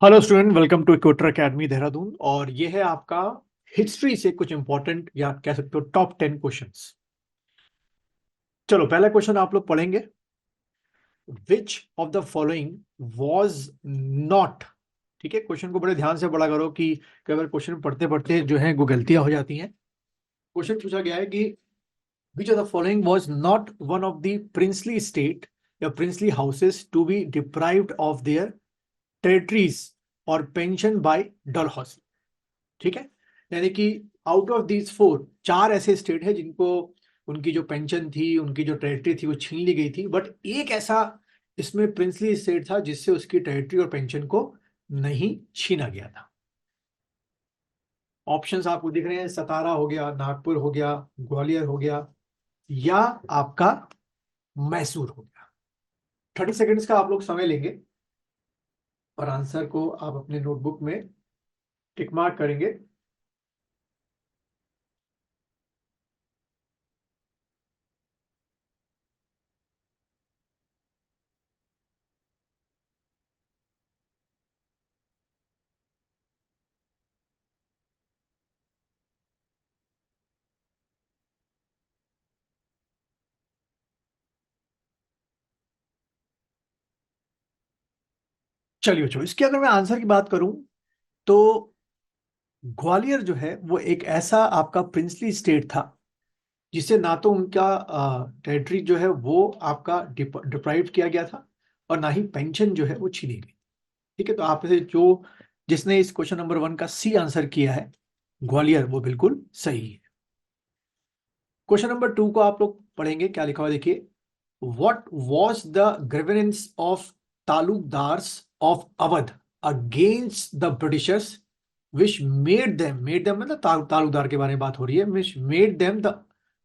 Hello student, welcome to Equator Academy Dehradun. और ये है आपका हिस्ट्री से कुछ इंपॉर्टेंट या आप कह सकते हो टॉप 10 क्वेश्चंस। चलो, पहला क्वेश्चन आप लोग पढ़ेंगे। विच of the following was not. ठीक है, क्वेश्चन को बड़े ध्यान से पढ़ा करो कि कई बार क्वेश्चन पढ़ते पढ़ते जो है वो गलतियां हो जाती हैं। क्वेश्चन पूछा गया है कि which of the following was not one of the princely state या princely houses to be deprived of their territories और पेंशन बाय डलहौसी। ठीक है, यानी कि आउट ऑफ दीज फोर, चार ऐसे स्टेट है जिनको उनकी जो पेंशन थी, उनकी जो टेरिटरी थी वो छीन ली गई थी, बट एक ऐसा इसमें प्रिंसली स्टेट था जिससे उसकी टेरिटरी और पेंशन को नहीं छीना गया था। ऑप्शंस आपको दिख रहे हैं, सतारा हो गया, नागपुर हो गया, ग्वालियर हो गया, या आपका मैसूर हो गया। 30 सेकेंड्स का आप लोग समय लेंगे और आंसर को आप अपने नोटबुक में टिक मार्क करेंगे। चलिए, चलो, इसके अगर मैं आंसर की बात करूं तो ग्वालियर जो है वो एक ऐसा आपका प्रिंसली स्टेट था जिसे ना तो उनका टेरिटरी जो है वो आपका डिप्राइव किया गया था और ना ही पेंशन जो है वो छीनी गई। ठीक है, तो आप में से जो जिसने इस क्वेश्चन नंबर 1 का सी आंसर किया है, ग्वालियर, वो बिल्कुल सही है। क्वेश्चन नंबर 2 को आप लोग पढ़ेंगे, क्या लिखा हुआ है देखिए। What was the grievance of taluqdars of Awadh against the Britishers which made them मतलब तालुकदार के बारे में बात हो रही है, which made them the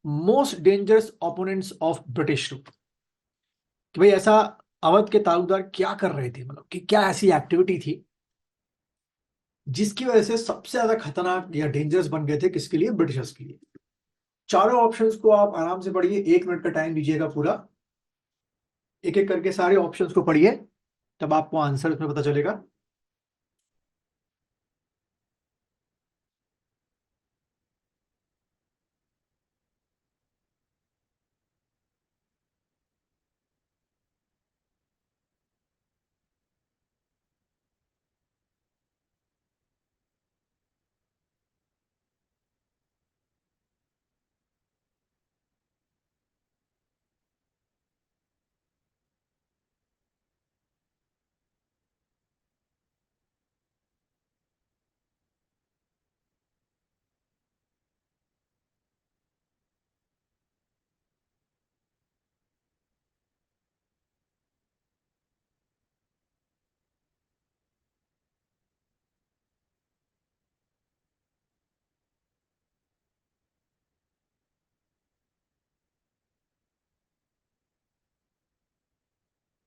most dangerous opponents of British rule. कि भाई ऐसा अवध के तालुकदार क्या कर रहे थे, मतलब कि क्या ऐसी एक्टिविटी थी जिसकी वजह से सबसे ज्यादा खतरनाक या डेंजरस बन गए थे, किसके लिए? ब्रिटिशर्स के लिए। चारों ऑप्शंस को आप आराम से पढ़िए, 1 मिनट का टाइम दीजिएगा पूरा। एक एक करके सारे ऑप्शंस को पढ़िए, तब आपको आंसर उसमें पता चलेगा।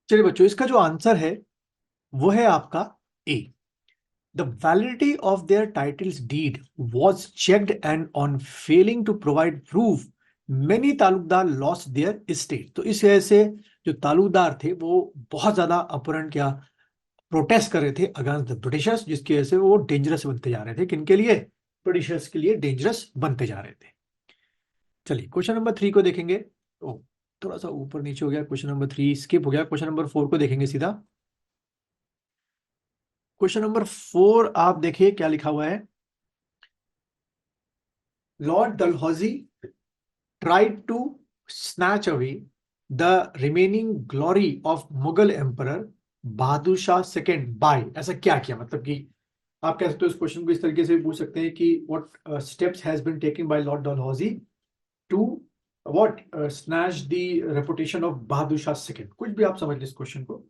चलिए बच्चों, इसका जो आंसर है वो है आपका A. The validity of their titles deed was checked and on failing to provide proof many taluqdar lost their estate। तो इस वजह से जो तालुकदार थे वो बहुत ज्यादा अपहरण क्या प्रोटेस्ट कर रहे थे अगेंस्ट द ब्रिटिशर्स, जिसकी वजह से वो डेंजरस बनते जा रहे थे। किनके लिए? ब्रिटिशर्स के लिए डेंजरस बनते जा रहे थे। चलिए, क्वेश्चन नंबर 3 को देखेंगे। ओ, थोड़ा सा ऊपर नीचे हो गया, क्वेश्चन नंबर 3 स्किप हो गया। क्वेश्चन नंबर 4 को देखेंगे सीधा। क्वेश्चन नंबर 4 आप देखिए क्या लिखा हुआ है। Lord Dalhousie tried to snatch away the remaining glory of Mughal Emperor Bahadur Shah second by. ऐसा क्या किया, मतलब कि आप कह सकते हो इस क्वेश्चन को इस तरीके से भी पूछ सकते हैं कि what steps has been taken by lord Dalhousie to what snatch the reputation of Bahadur Shah second. कुछ भी आप समझ लीजिए इस क्वेश्चन को।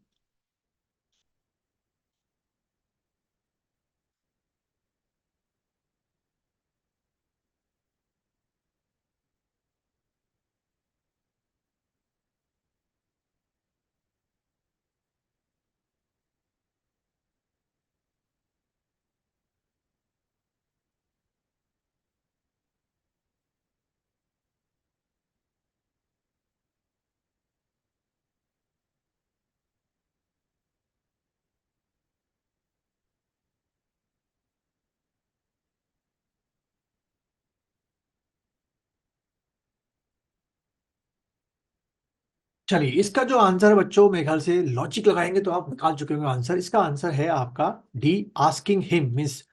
चलिए, इसका जो आंसर है बच्चों, मेरे ख्याल से लॉजिक लगाएंगे तो आप निकाल चुके होंगे आंसर। इसका आंसर है आपका D, asking him means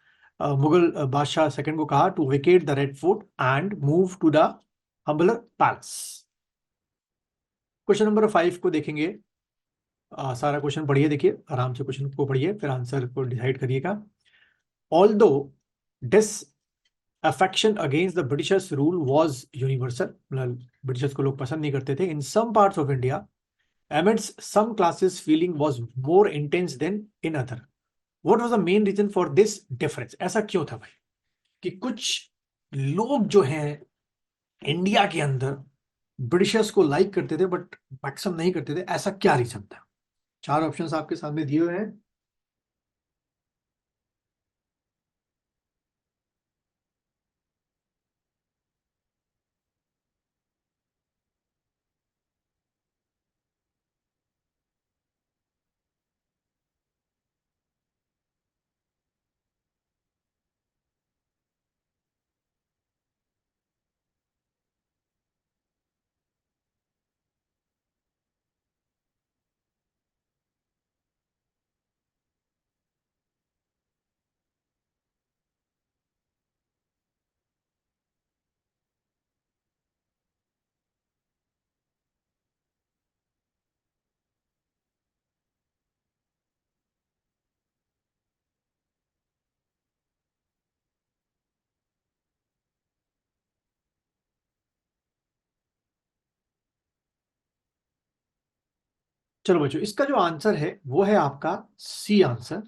Mughal Badshah second को कहा to vacate the Red Fort and move to the humbler palace. Question number 5 को देखेंगे। सारा क्वेश्चन पढ़िए, देखिए आराम से क्वेश्चन को पढ़िए, फिर आंसर को डिसाइड करिएगा। Although this affection against the Britishers rule was universal, मतलब ब्रिटिशर्स को लोग पसंद नहीं करते थे, in some parts of India amidst some classes feeling was more intense than in other. What was the main reason for this difference? ऐसा क्यों था भाई कि कुछ लोग जो हैं इंडिया के अंदर ब्रिटिशर्स को लाइक करते थे बट मैक्सिमम नहीं करते थे, ऐसा क्या रीजन था? चार ऑप्शंस आपके सामने दिए हुए हैं। चलो बच्चों, इसका जो आंसर है वो है आपका C answer,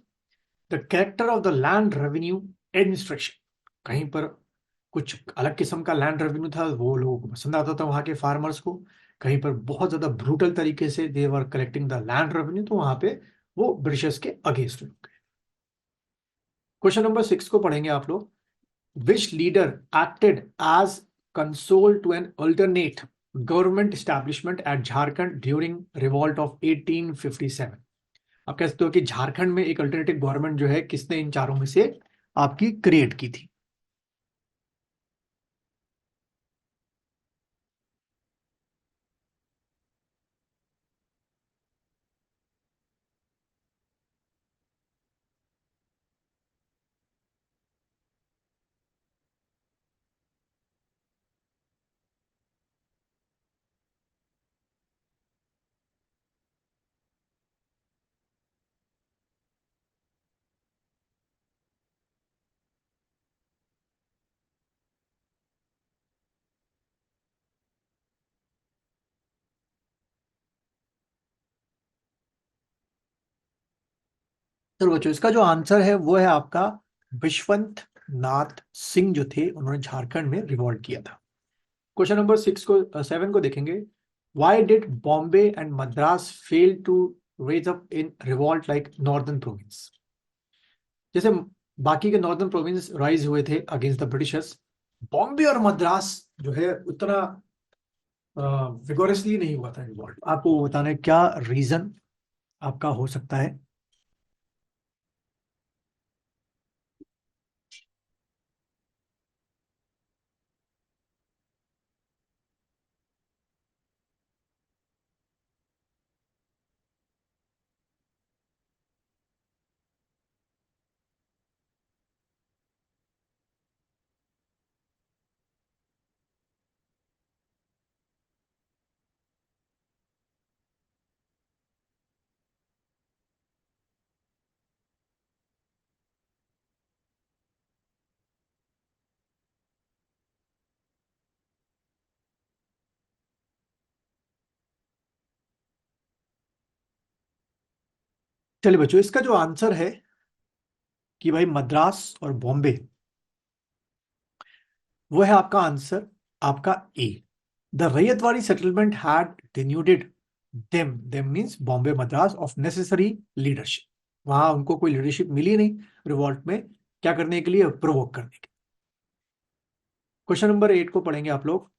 the character of the land revenue administration. कहीं पर कुछ अलग किस्म का लैंड रेवेन्यू था, वो लोगों को पसंद आता था वहां के फार्मर्स को। कहीं पर बहुत ज्यादा ब्रूटल तरीके से दे वर कलेक्टिंग द लैंड रेवेन्यू, तो वहां पे वो ब्रिटिशर्स के अगेंस्ट हो गए। क्वेश्चन नंबर 6 को पढ़ेंगे आप लोग। Which leader acted as consul to an alternate government establishment at Jharkhand during revolt of 1857? आप कह सकते हो कि झारखंड में एक अल्टरनेटिव गवर्नमेंट जो है किसने इन चारों में से आपकी क्रिएट की थी? तो बच्चों, इसका जो आंसर है वो है आपका विश्वंत नाथ सिंह जो थे, उन्होंने झारखंड में रिवॉल्ट किया था। क्वेश्चन नंबर 7 को देखेंगे। Why did Bombay and Madras fail to raise up in revolt like northern province? जैसे बाकी के नॉर्दर्न प्रोविंस राइज हुए थे अगेंस्ट द ब्रिटिशर्स, बॉम्बे और मद्रास जो है उतना विगोरसली नहीं हुआ था रिवॉल्ट। आपको बताना है क्या रीजन आपका हो सकता है। चलिए बच्चों, इसका जो आंसर है कि भाई मद्रास और बॉम्बे, वो है आपका आंसर, आपका A. The ryotwari settlement had denuded them means Bombay Madras of necessary leadership. वहां उनको कोई लीडरशिप मिली नहीं रिवॉल्ट में, क्या करने के लिए, प्रोवोक करने के। क्वेश्चन नंबर 8 को पढ़ेंगे आप लोग।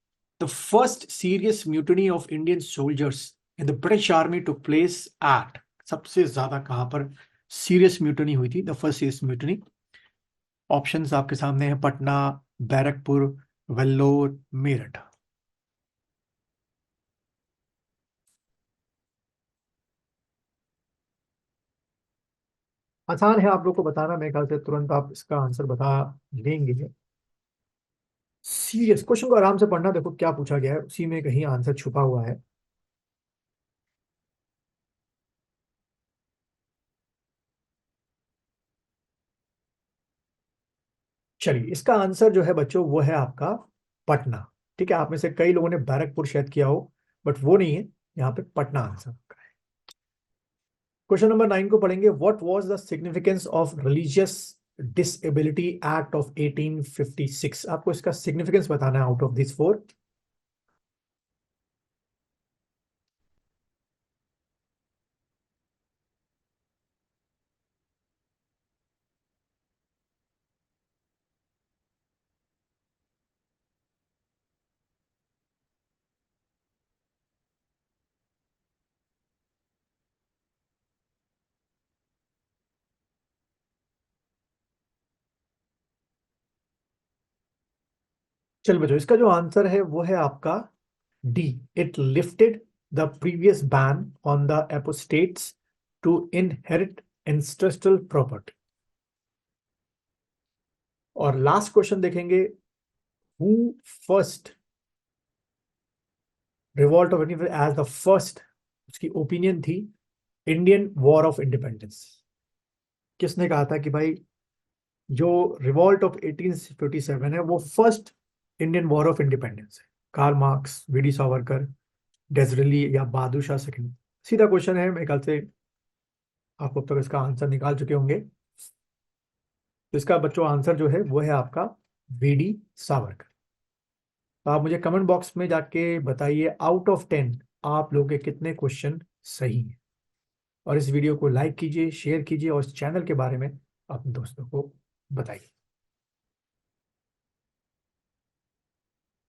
The first serious mutiny of Indian soldiers in the British army took place at, सबसे ज्यादा कहां पर सीरियस म्यूटनी हुई थी, the first serious mutiny? Options आपके सामने है, पटना, बैरकपुर, वेल्लोर, मेरठ। आसान है आप लोग को बताना, मेरे ख्याल से तुरंत आप इसका आंसर बता लेंगे। सीरियस क्वेश्चन को आराम से पढ़ना, देखो क्या पूछा गया है, उसी में कहीं आंसर छुपा हुआ है। चलिए, इसका आंसर जो है बच्चों वो है आपका पटना। ठीक है, आप में से कई लोगों ने बैरकपुर शायद किया हो, बट वो नहीं है, यहाँ पे पटना आंसर का है। क्वेश्चन नंबर 9 को पढ़ेंगे। What was the significance of religious disability act of 1856? आपको इसका सिग्निफिकेंस बताना है आउट ऑफ दिस फोर। चल बच्चों, इसका जो आंसर है वो है आपका D. It lifted the previous ban on the apostates to inherit intestate property. और लास्ट क्वेश्चन देखेंगे। Who first revolt of as the first, उसकी ओपिनियन थी इंडियन वॉर ऑफ इंडिपेंडेंस। किसने कहा था कि भाई जो रिवॉल्ट ऑफ 1857 है वो first Indian war of independence है? कार्ल मार्क्स, वीडी सावरकर, डेजरेली, या बहादुर शाह सेकंड? सीधा क्वेश्चन है, मेरे ख्याल से आप अब तक इसका आंसर निकाल चुके होंगे। तो इसका बच्चों आंसर जो है वो है आपका वीडी सावरकर। तो आप मुझे कमेंट बॉक्स में जाके बताइए आउट ऑफ 10 आप लोगों के कितने क्वेश्चन सही हैं। और इस वीडियो को लाइक कीजिए, शेयर कीजिए, और इस चैनल के बारे में अपने दोस्तों को बताइए।